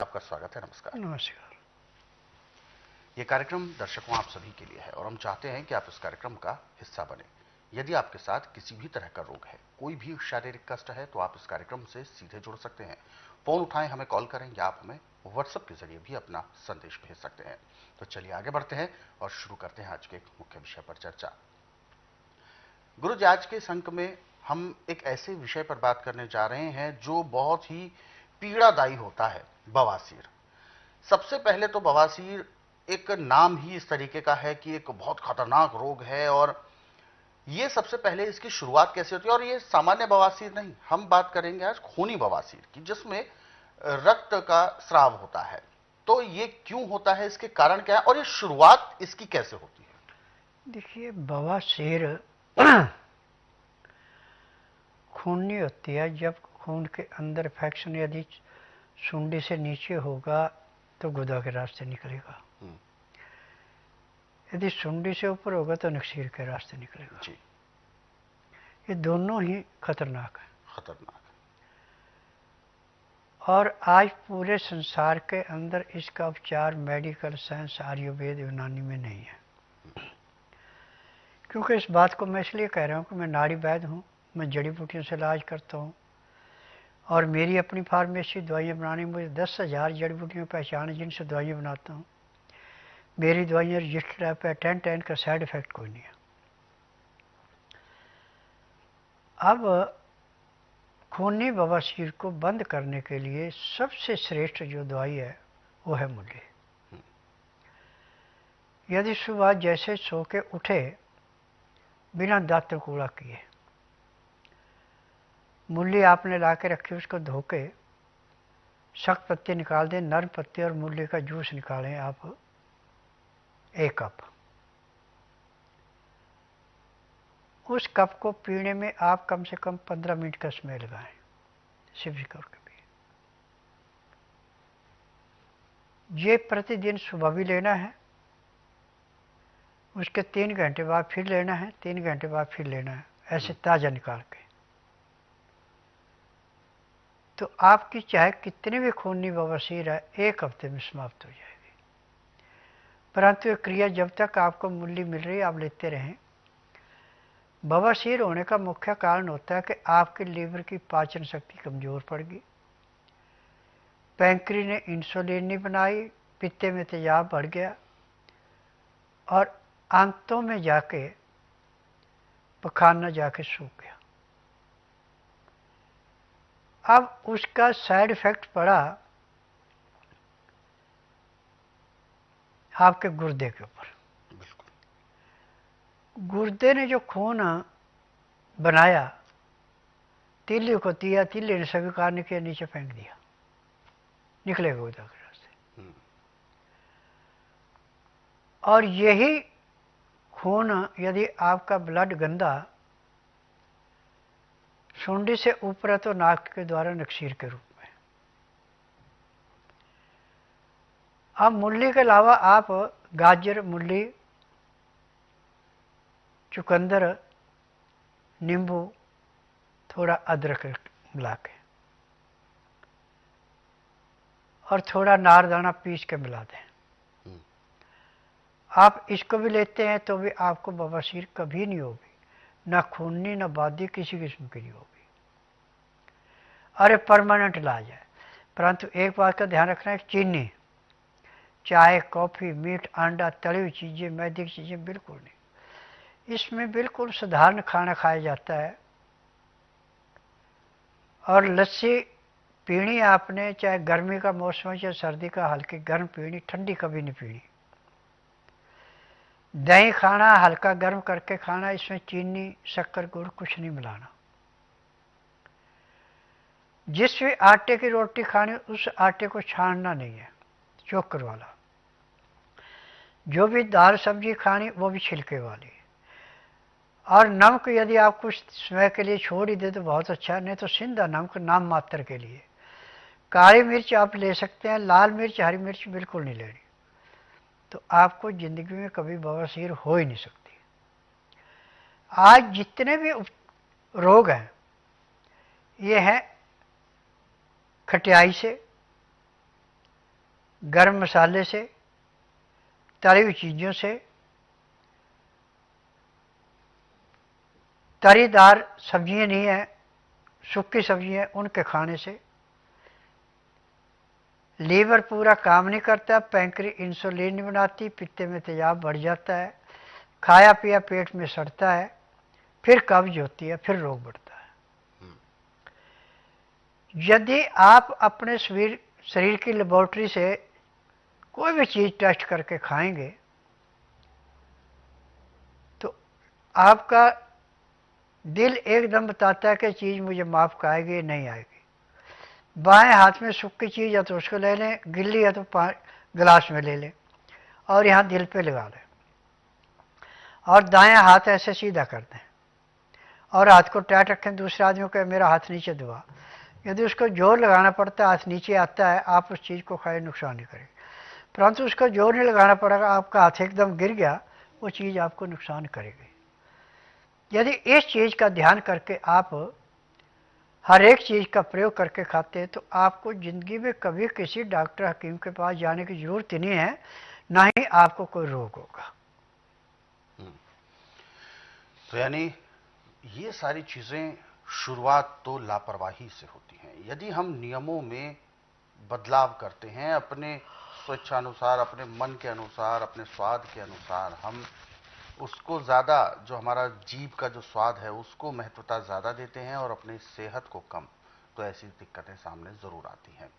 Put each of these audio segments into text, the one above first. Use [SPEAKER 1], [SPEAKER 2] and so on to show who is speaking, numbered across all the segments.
[SPEAKER 1] आपका स्वागत है। नमस्कार।
[SPEAKER 2] नमस्कार।
[SPEAKER 1] ये कार्यक्रम दर्शकों आप सभी के लिए है और हम चाहते हैं कि आप इस कार्यक्रम का हिस्सा बने। यदि आपके साथ किसी भी तरह का रोग है, कोई भी शारीरिक कष्ट है, तो आप इस कार्यक्रम से सीधे जुड़ सकते हैं। फोन उठाएं, हमें कॉल करें या आप हमें व्हाट्सएप के जरिए भी अपना संदेश भेज सकते हैं। तो चलिए आगे बढ़ते हैं और शुरू करते हैं आज के एक मुख्य विषय पर चर्चा। गुरु जी, आज के इस अंक में हम एक ऐसे विषय पर बात करने जा रहे हैं जो बहुत ही पीड़ादायी होता है, बवासीर। सबसे पहले तो बवासीर एक नाम ही इस तरीके का है कि एक बहुत खतरनाक रोग है। और ये सबसे पहले इसकी शुरुआत कैसे होती है, और ये सामान्य बवासीर नहीं, हम बात करेंगे आज खूनी बवासीर की, जिसमें रक्त का स्राव होता है। तो ये क्यों होता है, इसके कारण क्या है और ये शुरुआत इसकी कैसे होती है?
[SPEAKER 2] देखिए, बवासीर खूनी होती है जब खून के अंदर इन्फेक्शन यदि सुंडी से नीचे होगा तो गुदा के रास्ते निकलेगा, यदि सुंडी से ऊपर होगा तो नक्सीर के रास्ते निकलेगा
[SPEAKER 1] जी।
[SPEAKER 2] ये दोनों ही खतरनाक है।
[SPEAKER 1] खतरनाक।
[SPEAKER 2] और आज पूरे संसार के अंदर इसका उपचार मेडिकल साइंस, आयुर्वेद, यूनानी में नहीं है। क्योंकि इस बात को मैं इसलिए कह रहा हूँ कि मैं नाड़ी वैद्य हूँ, मैं जड़ी बूटियों से इलाज करता हूँ और मेरी अपनी फार्मेसी, दवाइयाँ बनाने में मुझे 10,000 जड़ी बूटियों पहचान है जिनसे दवाइयाँ बनाता हूँ। मेरी दवाइयाँ रजिस्टर्ड है, पेटेंट है, इनका साइड इफेक्ट कोई नहीं है। अब खूनी बवासीर को बंद करने के लिए सबसे श्रेष्ठ जो दवाई है वो है मूली। यदि सुबह जैसे सो के उठे बिना दांत कूड़ा किए मूली आपने ला के रखी, उसको धो के सख्त पत्ते निकाल दें, नरम पत्ते और मूली का जूस निकालें आप 1 कप। उस कप को पीने में आप कम से कम 15 मिनट का समय लगाएं, सिप करके पिए। ये प्रतिदिन सुबह भी लेना है, उसके 3 घंटे बाद फिर लेना है, 3 घंटे बाद फिर लेना है, ऐसे ताज़ा निकाल के। तो आपकी चाहे कितनी भी खूनी बवासीर है 1 हफ्ते में समाप्त हो जाएगी। परंतु ये क्रिया जब तक आपको मूली मिल रही है आप लेते रहें। बवासीर होने का मुख्य कारण होता है कि आपके लीवर की पाचन शक्ति कमज़ोर पड़ गई, पैंक्री ने इंसुलिन नहीं बनाई, पित्ते में तेजाब बढ़ गया और आंतों में जाके पखाना जाके सूख गया। अब उसका साइड इफेक्ट पड़ा आपके गुर्दे के ऊपर। गुर्दे ने जो खून बनाया, तीली को दिया, तीली ने स्वीकार नहीं किया, नीचे फेंक दिया, निकलेगा गुर्दा के रास्ते। और यही खून यदि आपका ब्लड गंदा सुंडी से ऊपर है तो नाक के द्वारा नक्सीर के रूप में। अब मूली के अलावा आप गाजर, मूली, चुकंदर, नींबू, थोड़ा अदरक मिला के और थोड़ा नारदाना पीस के मिला दें, आप इसको भी लेते हैं तो भी आपको बवासीर कभी नहीं होगी, ना खूनी ना बादी किसी किस्म की नहीं होगी। अरे परमानेंट इलाज है। परंतु एक बात का ध्यान रखना है, चीनी, चाय, कॉफ़ी, मीट, अंडा, तली हुई चीज़ें, मैदे की चीज़ें बिल्कुल नहीं। इसमें बिल्कुल साधारण खाना खाया जाता है। और लस्सी पीनी आपने, चाहे गर्मी का मौसम है चाहे सर्दी का, हल्की गर्म पीनी, ठंडी कभी नहीं पीनी। दही खाना हल्का गर्म करके खाना, इसमें चीनी, शक्कर, गुड़ कुछ नहीं मिलाना। जिस भी आटे की रोटी खानी उस आटे को छानना नहीं है, चोकर वाला। जो भी दाल सब्जी खानी वो भी छिलके वाली। और नमक यदि आप कुछ समय के लिए छोड़ ही दे तो बहुत अच्छा है, नहीं तो सिंधा नमक नाम मात्र के लिए। काली मिर्च आप ले सकते हैं, लाल मिर्च, हरी मिर्च बिल्कुल नहीं लेनी, तो आपको ज़िंदगी में कभी बवासीर हो ही नहीं सकती। आज जितने भी रोग हैं ये हैं खटियाई से, गर्म मसाले से, तली हुई चीज़ों से, तरीदार सब्जियां नहीं हैं, सूखी सब्जियां, उनके खाने से लीवर पूरा काम नहीं करता, पैंक्री इंसुलिन नहीं बनाती, पित्ते में तेजाब बढ़ जाता है, खाया पिया पेट में सड़ता है, फिर कब्ज होती है, फिर रोग बढ़ता है। यदि आप अपने शरीर की लेबोरेटरी से कोई भी चीज़ टेस्ट करके खाएंगे तो आपका दिल एकदम बताता है कि चीज़ मुझे माफ़ आएगी नहीं आएगी। बाएं हाथ में सूखी चीज़ है तो उसको ले लें, गिल्ली है तो गिलास में ले लें और यहाँ दिल पे लगा लें और दायां हाथ ऐसे सीधा कर दें और हाथ को टाइट रखें। दूसरे आदमी को मेरा हाथ नीचे दबा, यदि उसको जोर लगाना पड़ता है हाथ नीचे आता है, आप उस चीज़ को खाए नुकसान नहीं करेगी। परंतु उसको जोर नहीं लगाना पड़ेगा, आपका हाथ एकदम गिर गया, वो चीज़ आपको नुकसान करेगी। यदि इस चीज़ का ध्यान करके आप हर एक चीज़ का प्रयोग करके खाते हैं तो आपको ज़िंदगी में कभी किसी डॉक्टर हकीम के पास जाने की ज़रूरत ही नहीं है, ना ही आपको कोई रोग होगा।
[SPEAKER 1] तो यानी ये सारी चीज़ें शुरुआत तो लापरवाही से होती हैं। यदि हम नियमों में बदलाव करते हैं, अपने स्वेच्छानुसार, अपने मन के अनुसार, अपने स्वाद के अनुसार, हम उसको ज़्यादा, जो हमारा जीभ का जो स्वाद है उसको महत्वता ज़्यादा देते हैं और अपनी सेहत को कम, तो ऐसी दिक्कतें सामने ज़रूर आती हैं।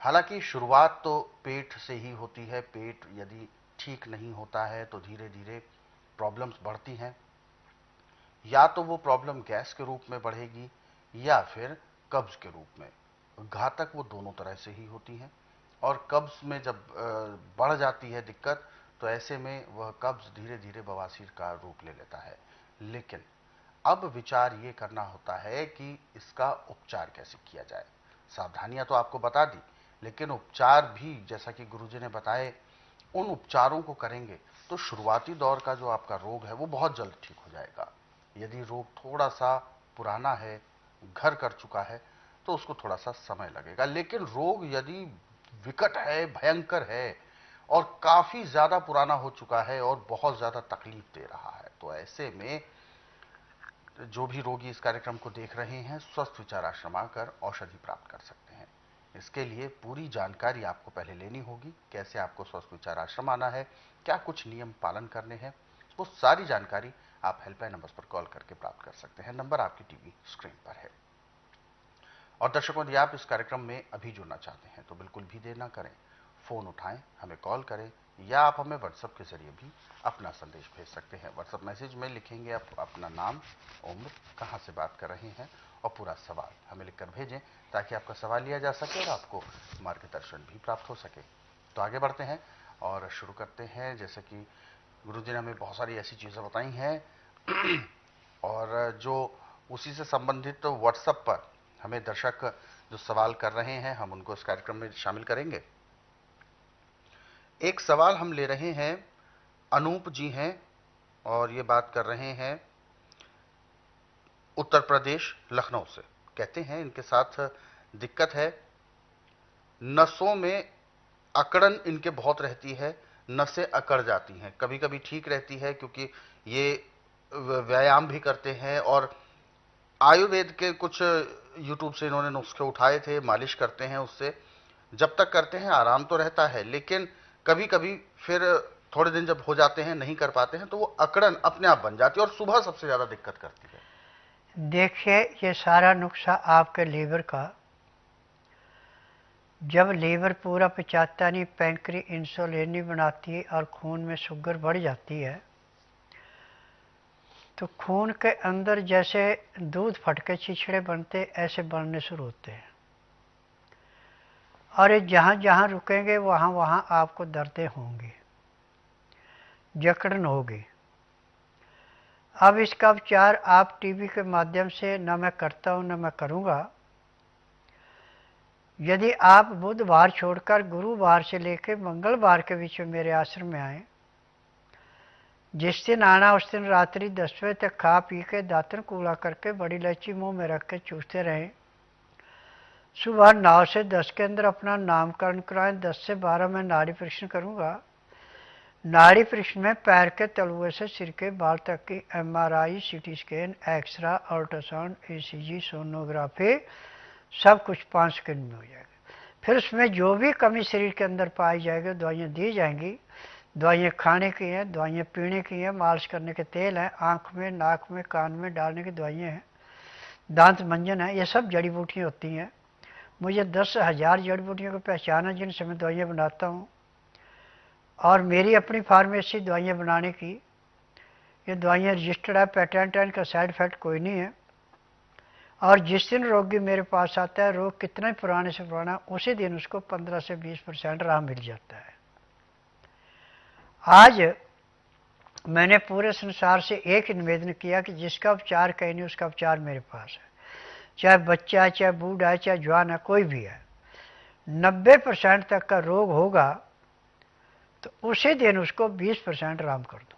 [SPEAKER 1] हालांकि शुरुआत तो पेट से ही होती है। पेट यदि ठीक नहीं होता है तो धीरे धीरे प्रॉब्लम्स बढ़ती हैं। या तो वो प्रॉब्लम गैस के रूप में बढ़ेगी या फिर कब्ज के रूप में। घातक वो दोनों तरह से ही होती हैं। और कब्ज में जब बढ़ जाती है दिक्कत, तो ऐसे में वह कब्ज धीरे धीरे बवासीर का रूप ले लेता है। लेकिन अब विचार ये करना होता है कि इसका उपचार कैसे किया जाए। सावधानियां तो आपको बता दी, लेकिन उपचार भी जैसा कि गुरुजी ने बताए, उन उपचारों को करेंगे तो शुरुआती दौर का जो आपका रोग है वो बहुत जल्द ठीक हो जाएगा। यदि रोग थोड़ा सा पुराना है, घर कर चुका है, तो उसको थोड़ा सा समय लगेगा। लेकिन रोग यदि विकट है, भयंकर है और काफी ज्यादा पुराना हो चुका है और बहुत ज्यादा तकलीफ दे रहा है, तो ऐसे में जो भी रोगी इस कार्यक्रम को देख रहे हैं, स्वस्थ विचार आश्रम आकर औषधि प्राप्त कर सकते हैं। इसके लिए पूरी जानकारी आपको पहले लेनी होगी। कैसे आपको स्वस्थ विचार आश्रम आना है, क्या कुछ नियम पालन करने हैं, वो सारी जानकारी आप हेल्पलाइन नंबर पर कॉल करके प्राप्त कर सकते हैं। नंबर आपकी टीवी स्क्रीन पर है। और दर्शकों, यदि आप इस कार्यक्रम में अभी जुड़ना चाहते हैं तो बिल्कुल भी देर ना करें, फोन उठाएं, हमें कॉल करें या आप हमें व्हाट्सएप के जरिए भी अपना संदेश भेज सकते हैं। व्हाट्सएप मैसेज में लिखेंगे आप अपना नाम, उम्र, कहां से बात कर रहे हैं और पूरा सवाल हमें लिखकर भेजें, ताकि आपका सवाल लिया जा सके और आपको मार्गदर्शन भी प्राप्त हो सके। तो आगे बढ़ते हैं और शुरू करते हैं। जैसे कि गुरुजी ने हमें बहुत सारी ऐसी चीज़ें बताई हैं और जो उसी से संबंधित व्हाट्सएप पर हमें दर्शक जो सवाल कर रहे हैं, हम उनको इस कार्यक्रम में शामिल करेंगे। एक सवाल हम ले रहे हैं, अनूप जी हैं और ये बात कर रहे हैं उत्तर प्रदेश लखनऊ से। कहते हैं इनके साथ दिक्कत है, नसों में अकड़न इनके बहुत रहती है, नसें अकड़ जाती हैं। कभी कभी ठीक रहती है क्योंकि ये व्यायाम भी करते हैं और आयुर्वेद के कुछ यूट्यूब से इन्होंने नुस्खे उठाए थे, मालिश करते हैं उससे। जब तक करते हैं आराम तो रहता है, लेकिन कभी कभी फिर थोड़े दिन जब हो जाते हैं, नहीं कर पाते हैं, तो वो अकड़न अपने आप बन जाती है और सुबह सबसे ज्यादा दिक्कत करती है।
[SPEAKER 2] देखिए, ये सारा नुक्सा आपके लीवर का, जब लीवर पूरा पचाता नहीं, पैंक्री इंसुलिन नहीं बनाती है और खून में शुगर बढ़ जाती है, तो खून के अंदर जैसे दूध फटके छिछड़े बनते ऐसे बनने शुरू होते हैं और ये जहाँ जहाँ रुकेंगे वहाँ वहाँ आपको दर्दें होंगी, जकड़न होगी। अब इसका उपचार आप टीवी के माध्यम से न मैं करता हूँ न मैं करूँगा। यदि आप बुधवार छोड़कर गुरुवार से लेकर मंगलवार के बीच में मेरे आश्रम में आए, जिस दिन आना उस दिन रात्रि 10 बजे तक खा पी के दातन कूला करके बड़ी इलायची मुंह में रख के चूसते रहें, सुबह 9 से 10 के अंदर अपना नामकरण कराएं। 10 से 12 में नाड़ी परीक्षण करूंगा। नाड़ी परीक्षण में पैर के तलुए से सिर के बाल तक की MRI, CT scan, x ray, ultrasound, ECG, sonography सब कुछ 5 सेकंड में हो जाएगा। फिर उसमें जो भी कमी शरीर के अंदर पाई जाएगी दवाइयाँ दी जाएंगी। दवाइयाँ खाने की हैं, दवाइयाँ पीने की हैं, मालिश करने के तेल हैं, आँख में, नाक में, कान में डालने की दवाइयाँ हैं, दांत मंजन है, ये सब जड़ी बूटियाँ होती हैं। मुझे 10,000 जड़ी बूटियों की पहचान है जिनसे मैं दवाइयाँ बनाता हूँ, और मेरी अपनी फार्मेसी दवाइयाँ बनाने की। ये दवाइयाँ रजिस्टर्ड है, पेटेंट है, इनका साइड इफेक्ट कोई नहीं है। और जिस दिन रोगी मेरे पास आता है, रोग कितना ही पुराने से पुराना, उसी दिन उसको 15 से 20% आराम मिल जाता है। आज मैंने पूरे संसार से एक ही निवेदन किया कि जिसका उपचार कहीं नहीं उसका उपचार मेरे पास है। चाहे बच्चा है, चाहे बूढ़ा है, चाहे जवान है, कोई भी है, 90% तक का रोग होगा तो उसी दिन उसको 20% आराम कर दो।